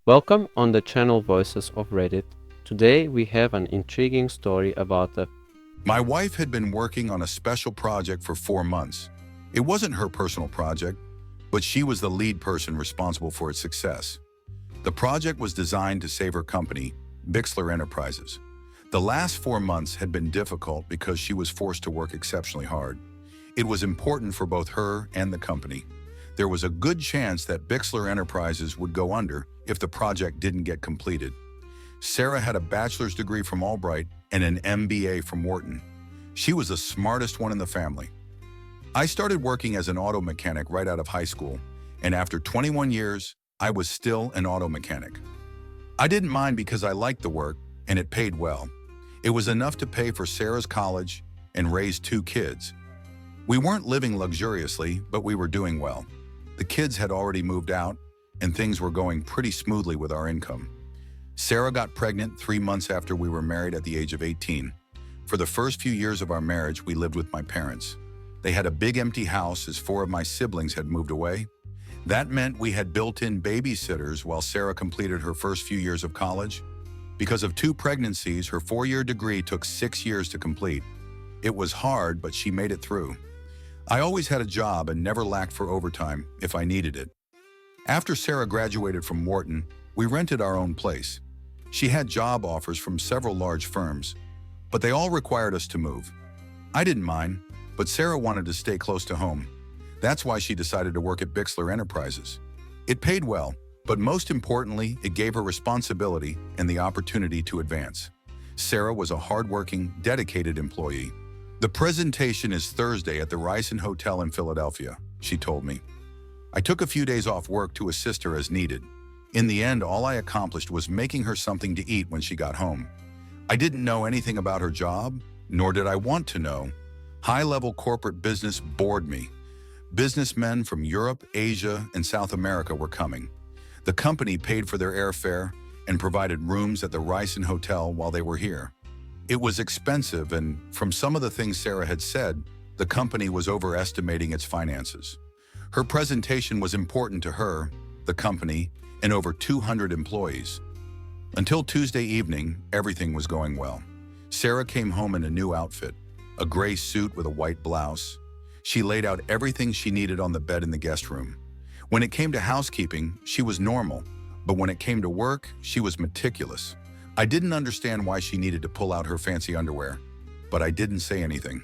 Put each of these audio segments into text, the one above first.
Welcome on the channel Voices of Reddit. Today we have an intriguing story about the My wife had been working on a special project for 4 months. It wasn't her personal project, but she was the lead person responsible for its success. The project was designed to save her company, Bixler Enterprises. The last 4 months had been difficult because she was forced to work exceptionally hard. It was important for both her and the company. There was a good chance that Bixler Enterprises would go under if the project didn't get completed. Sarah had a bachelor's degree from Albright and an MBA from Wharton. She was the smartest one in the family. I started working as an auto mechanic right out of high school, and after 21 years, I was still an auto mechanic. I didn't mind because I liked the work and it paid well. It was enough to pay for Sarah's college and raise 2 kids. We weren't living luxuriously, but we were doing well. The kids had already moved out, and things were going pretty smoothly with our income. Sarah got pregnant 3 months after we were married at the age of 18. For the first few years of our marriage, we lived with my parents. They had a big empty house as 4 of my siblings had moved away. That meant we had built-in babysitters while Sarah completed her first few years of college. Because of 2 pregnancies, her 4-year degree took 6 years to complete. It was hard, but she made it through. I always had a job and never lacked for overtime if I needed it. After Sarah graduated from Wharton, we rented our own place. She had job offers from several large firms, but they all required us to move. I didn't mind, but Sarah wanted to stay close to home. That's why she decided to work at Bixler Enterprises. It paid well, but most importantly, it gave her responsibility and the opportunity to advance. Sarah was a hardworking, dedicated employee. The presentation is Thursday at the Ryson Hotel in Philadelphia, she told me. I took a few days off work to assist her as needed. In the end, all I accomplished was making her something to eat when she got home. I didn't know anything about her job, nor did I want to know. High-level corporate business bored me. Businessmen from Europe, Asia, and South America were coming. The company paid for their airfare and provided rooms at the Ryson Hotel while they were here. It was expensive, and from some of the things Sarah had said, the company was overestimating its finances. Her presentation was important to her, the company, and over 200 employees. Until Tuesday evening, everything was going well. Sarah came home in a new outfit, a gray suit with a white blouse. She laid out everything she needed on the bed in the guest room. When it came to housekeeping, she was normal, but when it came to work, she was meticulous. I didn't understand why she needed to pull out her fancy underwear, but I didn't say anything.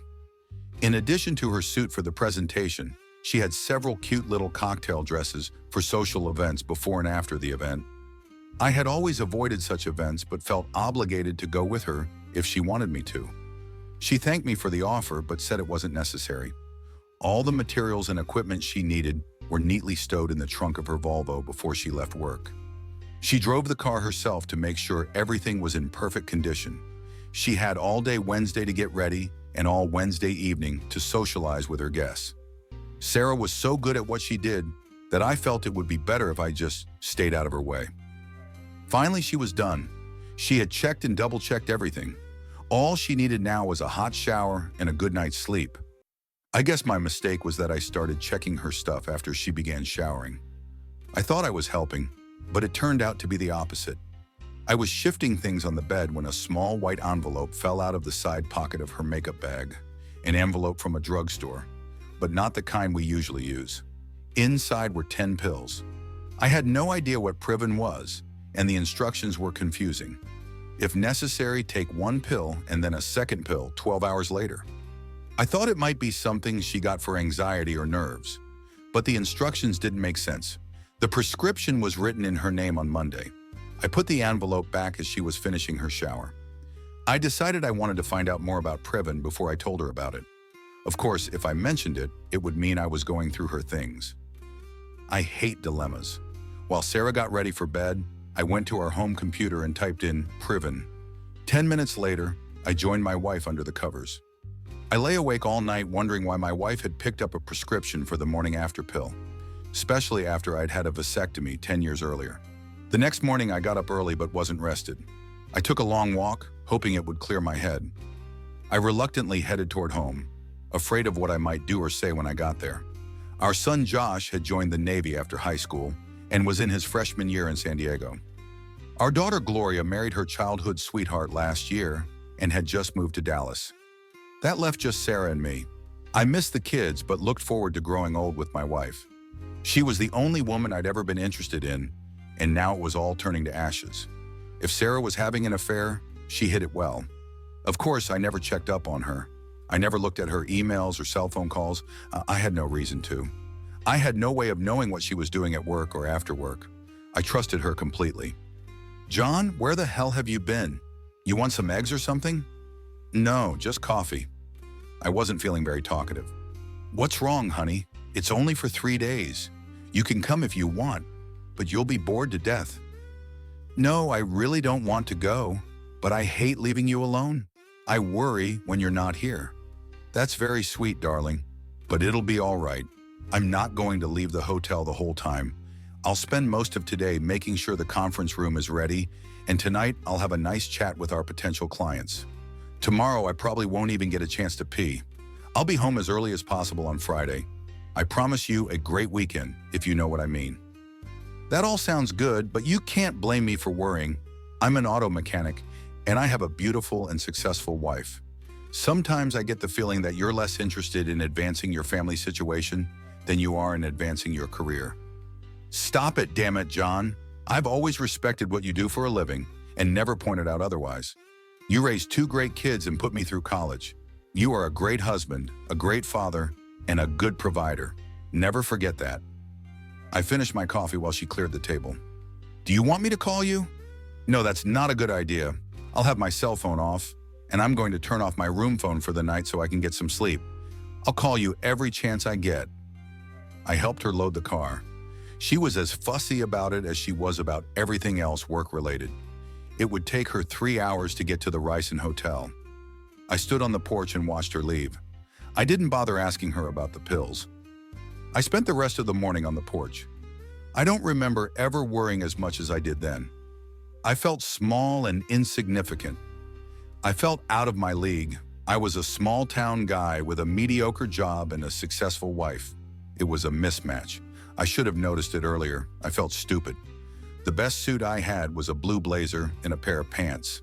In addition to her suit for the presentation, she had several cute little cocktail dresses for social events before and after the event. I had always avoided such events but felt obligated to go with her if she wanted me to. She thanked me for the offer but said it wasn't necessary. All the materials and equipment she needed were neatly stowed in the trunk of her Volvo before she left work. She drove the car herself to make sure everything was in perfect condition. She had all day Wednesday to get ready and all Wednesday evening to socialize with her guests. Sarah was so good at what she did that I felt it would be better if I just stayed out of her way. Finally, she was done. She had checked and double-checked everything. All she needed now was a hot shower and a good night's sleep. I guess my mistake was that I started checking her stuff after she began showering. I thought I was helping, but it turned out to be the opposite. I was shifting things on the bed when a small white envelope fell out of the side pocket of her makeup bag, an envelope from a drugstore, but not the kind we usually use. Inside were 10 pills. I had no idea what Priven was, and the instructions were confusing. If necessary, take 1 pill and then a second pill 12 hours later. I thought it might be something she got for anxiety or nerves, but the instructions didn't make sense. The prescription was written in her name on Monday. I put the envelope back as she was finishing her shower. I decided I wanted to find out more about Priven before I told her about it. Of course, if I mentioned it, it would mean I was going through her things. I hate dilemmas. While Sarah got ready for bed, I went to our home computer and typed in Priven. 10 minutes later, I joined my wife under the covers. I lay awake all night wondering why my wife had picked up a prescription for the morning after pill, especially after I'd had a vasectomy 10 years earlier. The next morning, I got up early but wasn't rested. I took a long walk, hoping it would clear my head. I reluctantly headed toward home, afraid of what I might do or say when I got there. Our son Josh had joined the Navy after high school and was in his freshman year in San Diego. Our daughter Gloria married her childhood sweetheart last year and had just moved to Dallas. That left just Sarah and me. I missed the kids but looked forward to growing old with my wife. She was the only woman I'd ever been interested in, and now it was all turning to ashes. If Sarah was having an affair, she hid it well. Of course, I never checked up on her. I never looked at her emails or cell phone calls. I had no reason to. I had no way of knowing what she was doing at work or after work. I trusted her completely. "John, where the hell have you been? You want some eggs or something?" "No, just coffee." I wasn't feeling very talkative. "What's wrong, honey? It's only for 3 days. You can come if you want, but you'll be bored to death." "No, I really don't want to go, but I hate leaving you alone. I worry when you're not here." "That's very sweet, darling, but it'll be all right. I'm not going to leave the hotel the whole time. I'll spend most of today making sure the conference room is ready, and tonight I'll have a nice chat with our potential clients. Tomorrow I probably won't even get a chance to pee. I'll be home as early as possible on Friday. I promise you a great weekend, if you know what I mean." That all sounds good, but you can't blame me for worrying. I'm an auto mechanic, and I have a beautiful and successful wife. Sometimes I get the feeling that you're less interested in advancing your family situation than you are in advancing your career. "Stop it, damn it, John. I've always respected what you do for a living and never pointed out otherwise. You raised 2 great kids and put me through college. You are a great husband, a great father, and a good provider. Never forget that." I finished my coffee while she cleared the table. "Do you want me to call you?" "No, that's not a good idea. I'll have my cell phone off, and I'm going to turn off my room phone for the night so I can get some sleep. I'll call you every chance I get." I helped her load the car. She was as fussy about it as she was about everything else work-related. It would take her 3 hours to get to the Ryson Hotel. I stood on the porch and watched her leave. I didn't bother asking her about the pills. I spent the rest of the morning on the porch. I don't remember ever worrying as much as I did then. I felt small and insignificant. I felt out of my league. I was a small-town guy with a mediocre job and a successful wife. It was a mismatch. I should have noticed it earlier. I felt stupid. The best suit I had was a blue blazer and a pair of pants.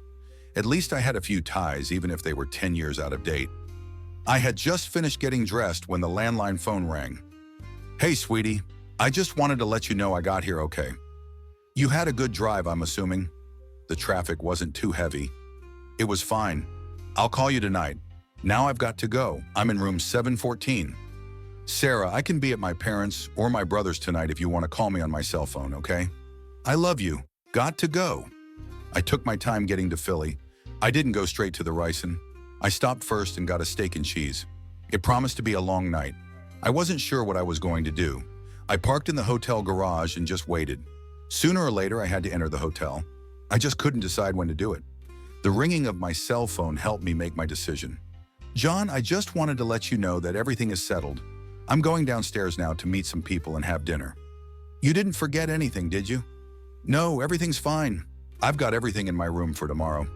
At least I had a few ties, even if they were 10 years out of date. I had just finished getting dressed when the landline phone rang. "Hey, sweetie. I just wanted to let you know I got here okay. You had a good drive, I'm assuming." The traffic wasn't too heavy. "It was fine. I'll call you tonight. Now I've got to go. I'm in room 714. Sarah, I can be at my parents' or my brother's tonight if you want to call me on my cell phone, okay? I love you. Got to go." I took my time getting to Philly. I didn't go straight to the Ryson. I stopped first and got a steak and cheese. It promised to be a long night. I wasn't sure what I was going to do. I parked in the hotel garage and just waited. Sooner or later, I had to enter the hotel. I just couldn't decide when to do it. The ringing of my cell phone helped me make my decision. "John, I just wanted to let you know that everything is settled. I'm going downstairs now to meet some people and have dinner." "You didn't forget anything, did you?" "No, everything's fine. I've got everything in my room for tomorrow.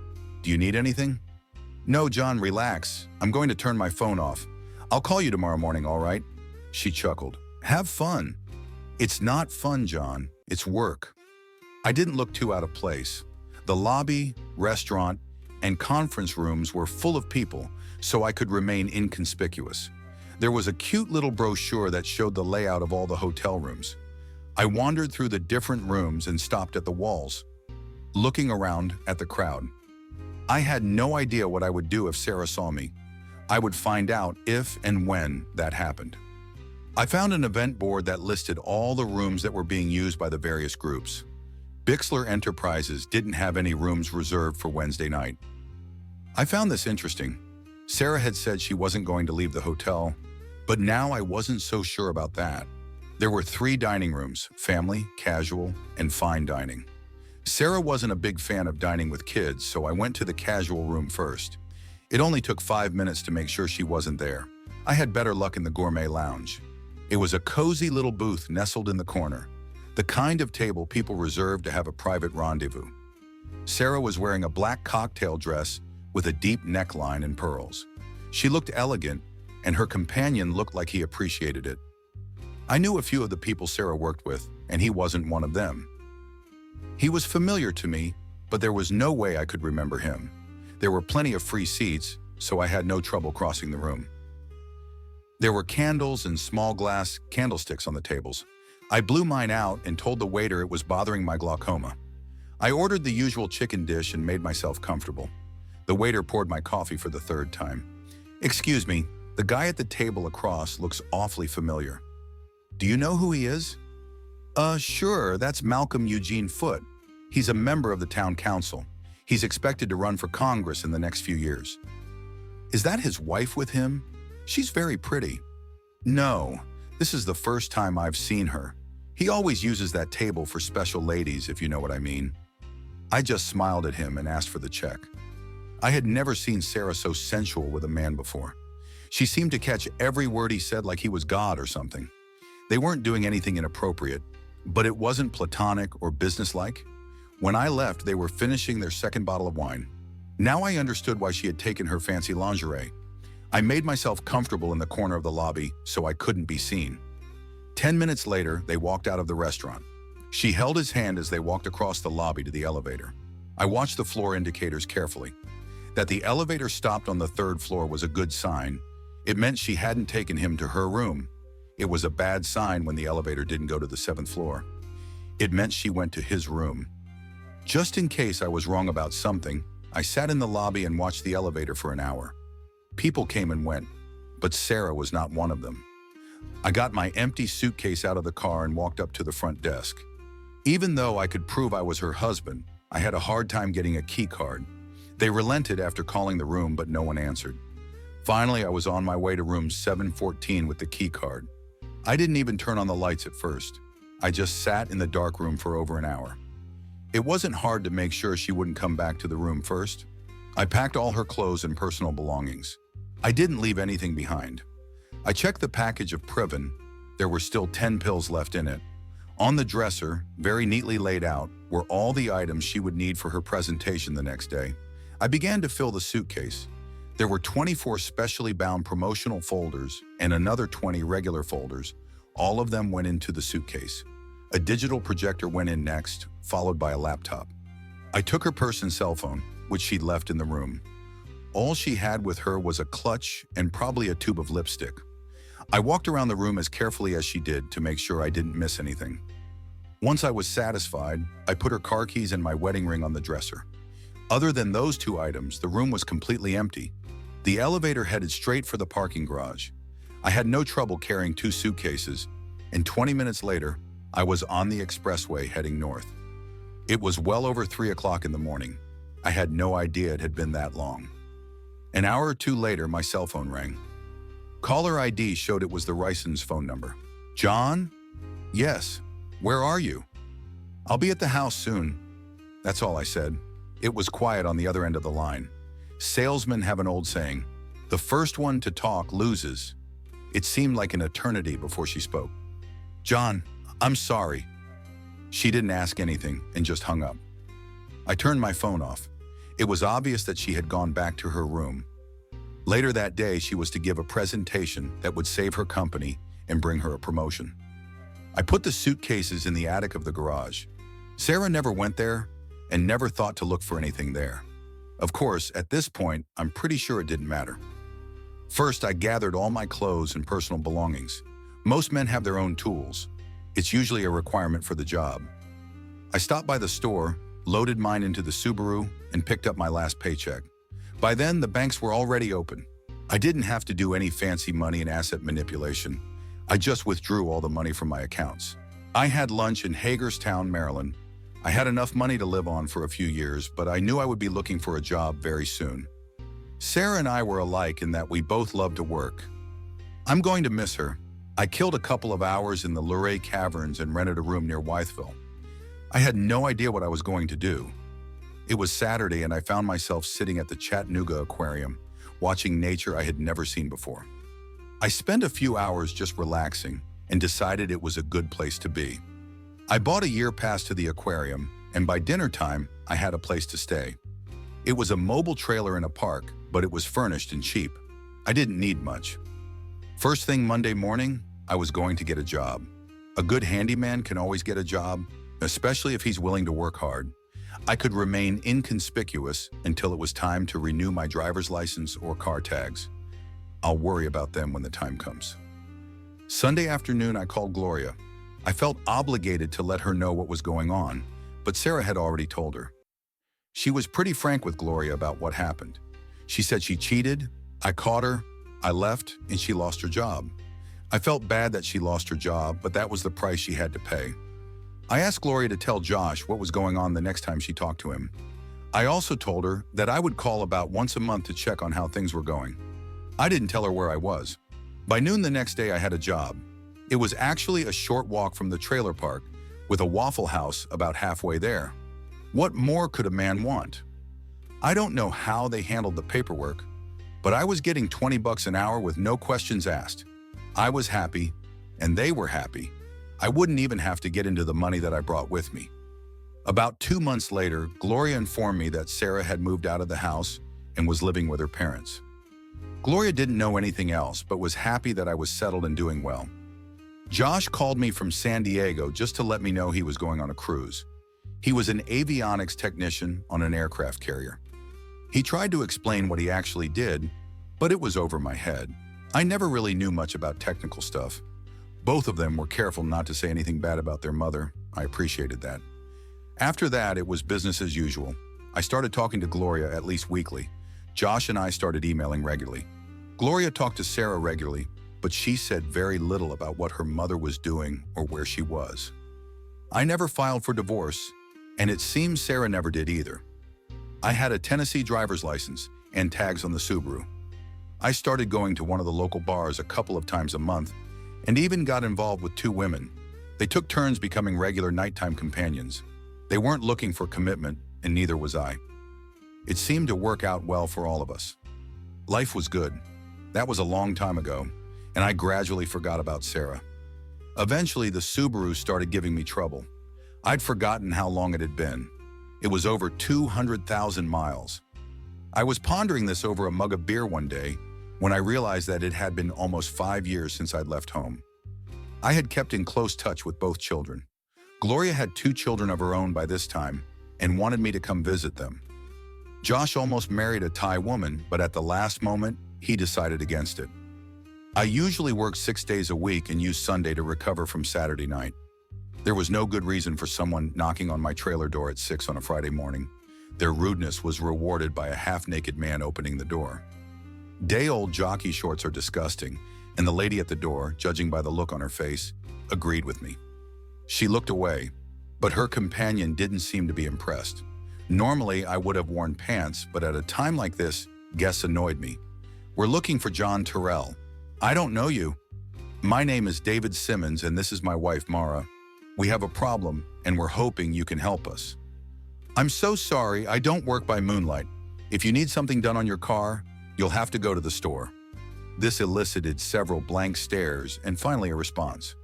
Do you need anything?" "No, John, relax. I'm going to turn my phone off. I'll call you tomorrow morning, all right?" She chuckled. "Have fun." "It's not fun, John. It's work." I didn't look too out of place. The lobby, restaurant, and conference rooms were full of people, so I could remain inconspicuous. There was a cute little brochure that showed the layout of all the hotel rooms. I wandered through the different rooms and stopped at the walls, looking around at the crowd. I had no idea what I would do if Sarah saw me. I would find out if and when that happened. I found an event board that listed all the rooms that were being used by the various groups. Bixler Enterprises didn't have any rooms reserved for Wednesday night. I found this interesting. Sarah had said she wasn't going to leave the hotel, but now I wasn't so sure about that. There were 3 dining rooms: family, casual, and fine dining. Sarah wasn't a big fan of dining with kids, so I went to the casual room first. It only took 5 minutes to make sure she wasn't there. I had better luck in the gourmet lounge. It was a cozy little booth nestled in the corner, the kind of table people reserve to have a private rendezvous. Sarah was wearing a black cocktail dress with a deep neckline and pearls. She looked elegant, and her companion looked like he appreciated it. I knew a few of the people Sarah worked with, and he wasn't one of them. He was familiar to me, but there was no way I could remember him. There were plenty of free seats, so I had no trouble crossing the room. There were candles and small glass candlesticks on the tables. I blew mine out and told the waiter it was bothering my glaucoma. I ordered the usual chicken dish and made myself comfortable. The waiter poured my coffee for the third time. "Excuse me, the guy at the table across looks awfully familiar. Do you know who he is?" Sure, that's Malcolm Eugene Foote. He's a member of the town council. He's expected to run for Congress in the next few years." "Is that his wife with him? She's very pretty." "No, this is the first time I've seen her. He always uses that table for special ladies, if you know what I mean." I just smiled at him and asked for the check. I had never seen Sarah so sensual with a man before. She seemed to catch every word he said like he was God or something. They weren't doing anything inappropriate, but it wasn't platonic or businesslike. When I left, they were finishing their second bottle of wine. Now I understood why she had taken her fancy lingerie. I made myself comfortable in the corner of the lobby so I couldn't be seen. 10 minutes later, they walked out of the restaurant. She held his hand as they walked across the lobby to the elevator. I watched the floor indicators carefully. That the elevator stopped on the third floor was a good sign. It meant she hadn't taken him to her room. It was a bad sign when the elevator didn't go to the 7th floor. It meant she went to his room. Just in case I was wrong about something, I sat in the lobby and watched the elevator for an hour. People came and went, but Sarah was not one of them. I got my empty suitcase out of the car and walked up to the front desk. Even though I could prove I was her husband, I had a hard time getting a key card. They relented after calling the room, but no one answered. Finally, I was on my way to room 714 with the key card. I didn't even turn on the lights at first. I just sat in the dark room for over an hour. It wasn't hard to make sure she wouldn't come back to the room first. I packed all her clothes and personal belongings. I didn't leave anything behind. I checked the package of Previn. There were still 10 pills left in it. On the dresser, very neatly laid out, were all the items she would need for her presentation the next day. I began to fill the suitcase. There were 24 specially bound promotional folders and another 20 regular folders. All of them went into the suitcase. A digital projector went in next, followed by a laptop. I took her purse and cell phone, which she'd left in the room. All she had with her was a clutch and probably a tube of lipstick. I walked around the room as carefully as she did to make sure I didn't miss anything. Once I was satisfied, I put her car keys and my wedding ring on the dresser. Other than those two items, the room was completely empty. The elevator headed straight for the parking garage. I had no trouble carrying 2 suitcases, and 20 minutes later, I was on the expressway heading north. It was well over 3 o'clock in the morning. I had no idea it had been that long. An hour or two later, my cell phone rang. Caller ID showed it was the Rysons' phone number. "John?" "Yes. Where are you?" "I'll be at the house soon." That's all I said. It was quiet on the other end of the line. Salesmen have an old saying, "The first one to talk loses." It seemed like an eternity before she spoke. "John, I'm sorry." She didn't ask anything and just hung up. I turned my phone off. It was obvious that she had gone back to her room. Later that day, she was to give a presentation that would save her company and bring her a promotion. I put the suitcases in the attic of the garage. Sarah never went there and never thought to look for anything there. Of course, at this point, I'm pretty sure it didn't matter. First, I gathered all my clothes and personal belongings. Most men have their own tools. It's usually a requirement for the job. I stopped by the store, loaded mine into the Subaru, and picked up my last paycheck. By then, the banks were already open. I didn't have to do any fancy money and asset manipulation. I just withdrew all the money from my accounts. I had lunch in Hagerstown, Maryland. I had enough money to live on for a few years, but I knew I would be looking for a job very soon. Sarah and I were alike in that we both loved to work. I'm going to miss her. I killed a couple of hours in the Luray Caverns and rented a room near Wytheville. I had no idea what I was going to do. It was Saturday and I found myself sitting at the Chattanooga Aquarium, watching nature I had never seen before. I spent a few hours just relaxing and decided it was a good place to be. I bought a year pass to the aquarium, and by dinner time, I had a place to stay. It was a mobile trailer in a park, but it was furnished and cheap. I didn't need much. First thing Monday morning, I was going to get a job. A good handyman can always get a job. especially if he's willing to work hard. I could remain inconspicuous until it was time to renew my driver's license or car tags. I'll worry about them when the time comes. Sunday afternoon, I called Gloria. I felt obligated to let her know what was going on, but Sarah had already told her. She was pretty frank with Gloria about what happened. She said she cheated, I caught her, I left, and she lost her job. I felt bad that she lost her job, but that was the price she had to pay. I asked Gloria to tell Josh what was going on the next time she talked to him. I also told her that I would call about once a month to check on how things were going. I didn't tell her where I was. By noon the next day, I had a job. It was actually a short walk from the trailer park, with a Waffle House about halfway there. What more could a man want? I don't know how they handled the paperwork, but I was getting $20 an hour with no questions asked. I was happy, and they were happy. I wouldn't even have to get into the money that I brought with me. About 2 months later, Gloria informed me that Sarah had moved out of the house and was living with her parents. Gloria didn't know anything else, but was happy that I was settled and doing well. Josh called me from San Diego just to let me know he was going on a cruise. He was an avionics technician on an aircraft carrier. He tried to explain what he actually did, but it was over my head. I never really knew much about technical stuff. Both of them were careful not to say anything bad about their mother. I appreciated that. After that, it was business as usual. I started talking to Gloria at least weekly. Josh and I started emailing regularly. Gloria talked to Sarah regularly, but she said very little about what her mother was doing or where she was. I never filed for divorce, and it seems Sarah never did either. I had a Tennessee driver's license and tags on the Subaru. I started going to one of the local bars a couple of times a month and even got involved with 2 women. They took turns becoming regular nighttime companions. They weren't looking for commitment, and neither was I. It seemed to work out well for all of us. Life was good. That was a long time ago, and I gradually forgot about Sarah. Eventually, the Subaru started giving me trouble. I'd forgotten how long it had been. It was over 200,000 miles. I was pondering this over a mug of beer one day when I realized that it had been almost 5 years since I'd left home. I had kept in close touch with both children. Gloria had 2 children of her own by this time and wanted me to come visit them. Josh almost married a Thai woman, but at the last moment, he decided against it. I usually work 6 days a week and use Sunday to recover from Saturday night. There was no good reason for someone knocking on my trailer door at 6 on a Friday morning. Their rudeness was rewarded by a half-naked man opening the door. Day-old jockey shorts are disgusting, and the lady at the door, judging by the look on her face, agreed with me. She looked away, but her companion didn't seem to be impressed. Normally, I would have worn pants, but at a time like this, guests annoyed me. "We're looking for John Terrell." "I don't know you." "My name is David Simmons, and this is my wife, Mara. We have a problem, and we're hoping you can help us." "I'm so sorry, I don't work by moonlight. If you need something done on your car, you'll have to go to the store." This elicited several blank stares and finally a response.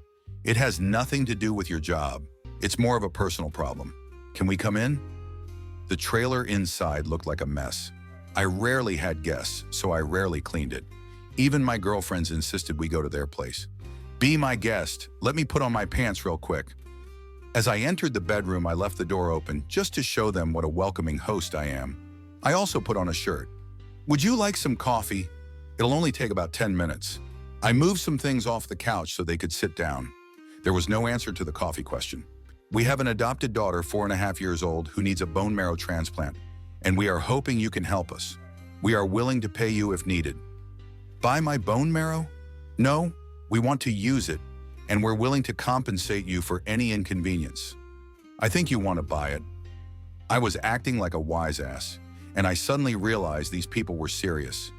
"It has nothing to do with your job. It's more of a personal problem. Can we come in?" The trailer inside looked like a mess. I rarely had guests, so I rarely cleaned it. Even my girlfriends insisted we go to their place. "Be my guest. Let me put on my pants real quick." As I entered the bedroom, I left the door open just to show them what a welcoming host I am. I also put on a shirt. "Would you like some coffee? It'll only take about 10 minutes. I moved some things off the couch so they could sit down. There was no answer to the coffee question. "We have an adopted daughter, 4.5 years old, who needs a bone marrow transplant, and we are hoping you can help us. We are willing to pay you if needed." "Buy my bone marrow?" "No, we want to use it, and we're willing to compensate you for any inconvenience." "I think you want to buy it." I was acting like a wise ass, and I suddenly realized these people were serious.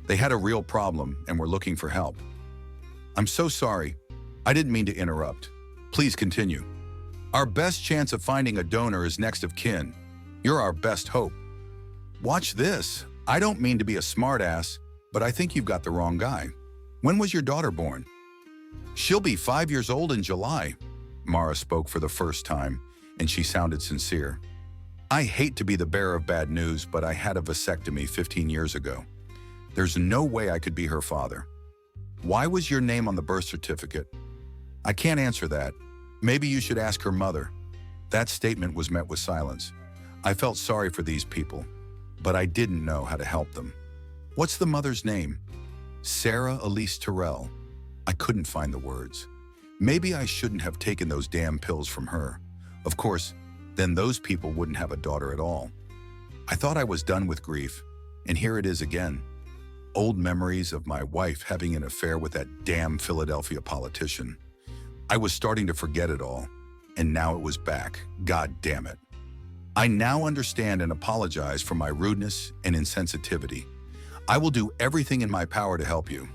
They had a real problem and were looking for help. "I'm so sorry. I didn't mean to interrupt. Please continue." "Our best chance of finding a donor is next of kin. You're our best hope." "Watch this. I don't mean to be a smartass, but I think you've got the wrong guy. When was your daughter born?" "She'll be 5 years old in July." Mara spoke for the first time, and she sounded sincere. "I hate to be the bearer of bad news, but I had a vasectomy 15 years ago. There's no way I could be her father." "Why was your name on the birth certificate?" "I can't answer that. Maybe you should ask her mother." That statement was met with silence. I felt sorry for these people, but I didn't know how to help them. What's the mother's name? Sarah Elise Terrell. I couldn't find the words. Maybe I shouldn't have taken those damn pills from her. Of course, then those people wouldn't have a daughter at all. I thought I was done with grief, and here it is again. Old memories of my wife having an affair with that damn Philadelphia politician. I was starting to forget it all, and now it was back. God damn it. I now understand and apologize for my rudeness and insensitivity. I will do everything in my power to help you.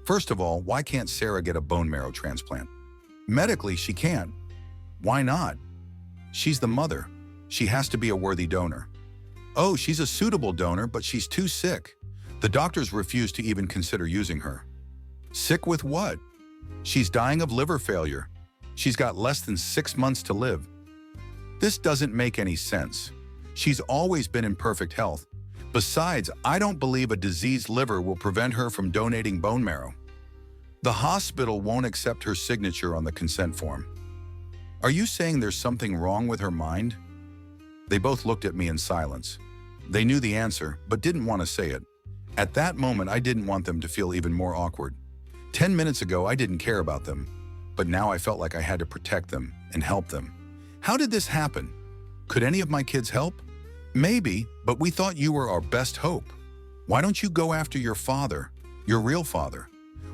First of all, why can't Sarah get a bone marrow transplant? Medically, she can't. Why not? She's the mother. She has to be a worthy donor. Oh, she's a suitable donor, but she's too sick. The doctors refuse to even consider using her. Sick with what? She's dying of liver failure. She's got less than 6 months to live. This doesn't make any sense. She's always been in perfect health. Besides, I don't believe a diseased liver will prevent her from donating bone marrow. The hospital won't accept her signature on the consent form. Are you saying there's something wrong with her mind? They both looked at me in silence. They knew the answer, but didn't want to say it. At that moment, I didn't want them to feel even more awkward. 10 minutes ago, I didn't care about them, but now I felt like I had to protect them and help them. How did this happen? Could any of my kids help? Maybe, but we thought you were our best hope. Why don't you go after your father, your real father?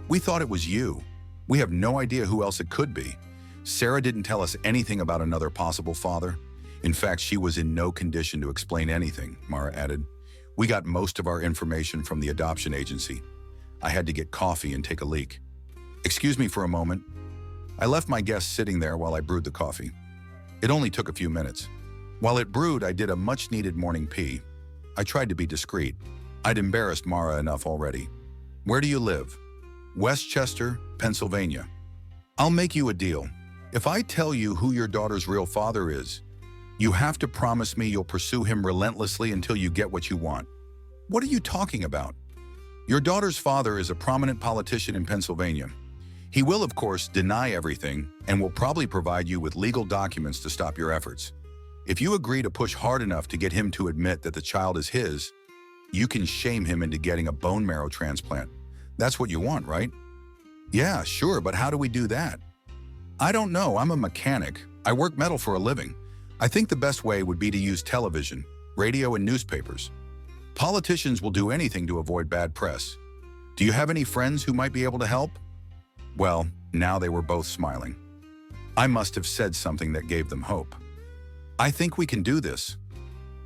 We thought it was you. We have no idea who else it could be. Sarah didn't tell us anything about another possible father. In fact, she was in no condition to explain anything, Mara added. We got most of our information from the adoption agency. I had to get coffee and take a leak. Excuse me for a moment. I left my guest sitting there while I brewed the coffee. It only took a few minutes. While it brewed, I did a much-needed morning pee. I tried to be discreet. I'd embarrassed Mara enough already. Where do you live? Westchester, Pennsylvania. I'll make you a deal. If I tell you who your daughter's real father is, you have to promise me you'll pursue him relentlessly until you get what you want. What are you talking about? Your daughter's father is a prominent politician in Pennsylvania. He will, of course, deny everything and will probably provide you with legal documents to stop your efforts. If you agree to push hard enough to get him to admit that the child is his, you can shame him into getting a bone marrow transplant. That's what you want, right? Yeah, sure, but how do we do that? I don't know. I'm a mechanic. I work metal for a living. I think the best way would be to use television, radio, and newspapers. Politicians will do anything to avoid bad press. Do you have any friends who might be able to help? Well, now they were both smiling. I must have said something that gave them hope. I think we can do this.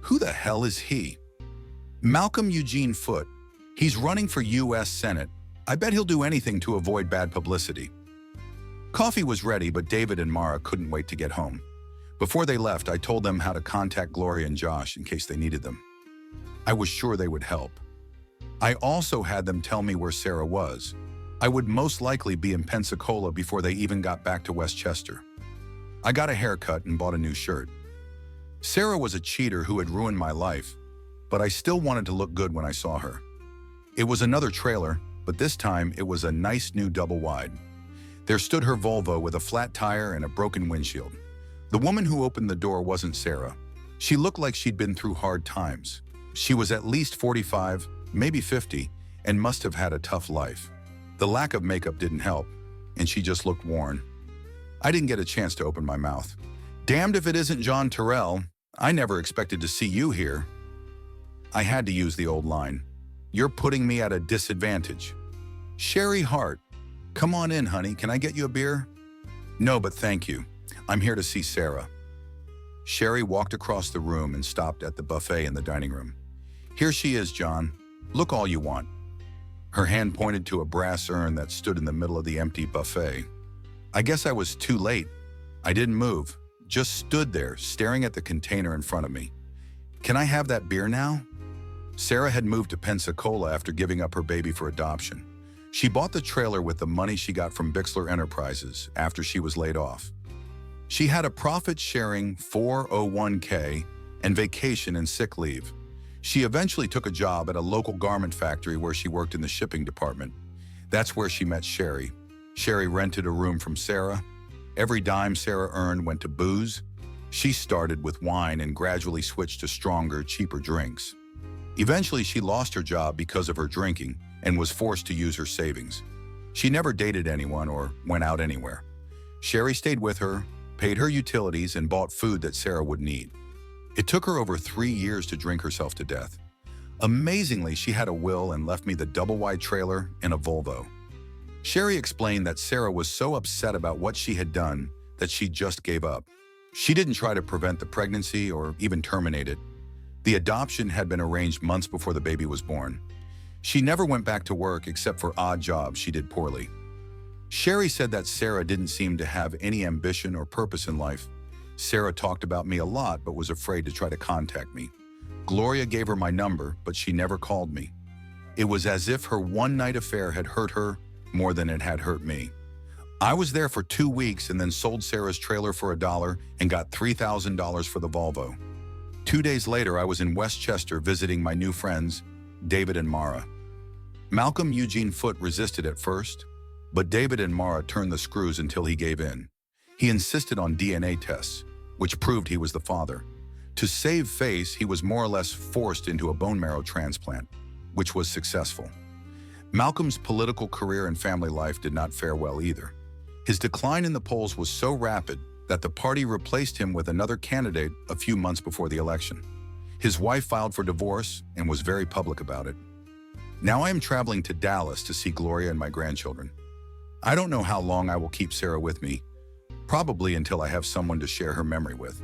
Who the hell is he? Malcolm Eugene Foote. He's running for U.S. Senate. I bet he'll do anything to avoid bad publicity. Coffee was ready, but David and Mara couldn't wait to get home. Before they left, I told them how to contact Gloria and Josh in case they needed them. I was sure they would help. I also had them tell me where Sarah was. I would most likely be in Pensacola before they even got back to Westchester. I got a haircut and bought a new shirt. Sarah was a cheater who had ruined my life, but I still wanted to look good when I saw her. It was another trailer, but this time it was a nice new double-wide. There stood her Volvo with a flat tire and a broken windshield. The woman who opened the door wasn't Sarah. She looked like she'd been through hard times. She was at least 45, maybe 50, and must have had a tough life. The lack of makeup didn't help, and she just looked worn. I didn't get a chance to open my mouth. Damned if it isn't John Terrell. I never expected to see you here. I had to use the old line. You're putting me at a disadvantage. Sherry Hart. Come on in, honey. Can I get you a beer? No, but thank you. I'm here to see Sarah. Sherry walked across the room and stopped at the buffet in the dining room. Here she is, John. Look all you want. Her hand pointed to a brass urn that stood in the middle of the empty buffet. I guess I was too late. I didn't move, just stood there staring at the container in front of me. Can I have that beer now? Sarah had moved to Pensacola after giving up her baby for adoption. She bought the trailer with the money she got from Bixler Enterprises after she was laid off. She had a profit-sharing 401k and vacation and sick leave. She eventually took a job at a local garment factory where she worked in the shipping department. That's where she met Sherry. Sherry rented a room from Sarah. Every dime Sarah earned went to booze. She started with wine and gradually switched to stronger, cheaper drinks. Eventually, she lost her job because of her drinking and was forced to use her savings. She never dated anyone or went out anywhere. Sherry stayed with her, paid her utilities, and bought food that Sarah would need. It took her over 3 years to drink herself to death. Amazingly, she had a will and left me the double-wide trailer and a Volvo. Sherry explained that Sarah was so upset about what she had done that she just gave up. She didn't try to prevent the pregnancy or even terminate it. The adoption had been arranged months before the baby was born. She never went back to work except for odd jobs she did poorly. Sherry said that Sarah didn't seem to have any ambition or purpose in life. Sarah talked about me a lot but was afraid to try to contact me. Gloria gave her my number, but she never called me. It was as if her one-night affair had hurt her more than it had hurt me. I was there for 2 weeks and then sold Sarah's trailer for $1 and got $3,000 for the Volvo. 2 days later, I was in Westchester visiting my new friends, David and Mara. Malcolm Eugene Foote resisted at first, but David and Mara turned the screws until he gave in. He insisted on DNA tests, which proved he was the father. To save face, he was more or less forced into a bone marrow transplant, which was successful. Malcolm's political career and family life did not fare well either. His decline in the polls was so rapid that the party replaced him with another candidate a few months before the election. His wife filed for divorce and was very public about it. Now I am traveling to Dallas to see Gloria and my grandchildren. I don't know how long I will keep Sarah with me, probably until I have someone to share her memory with.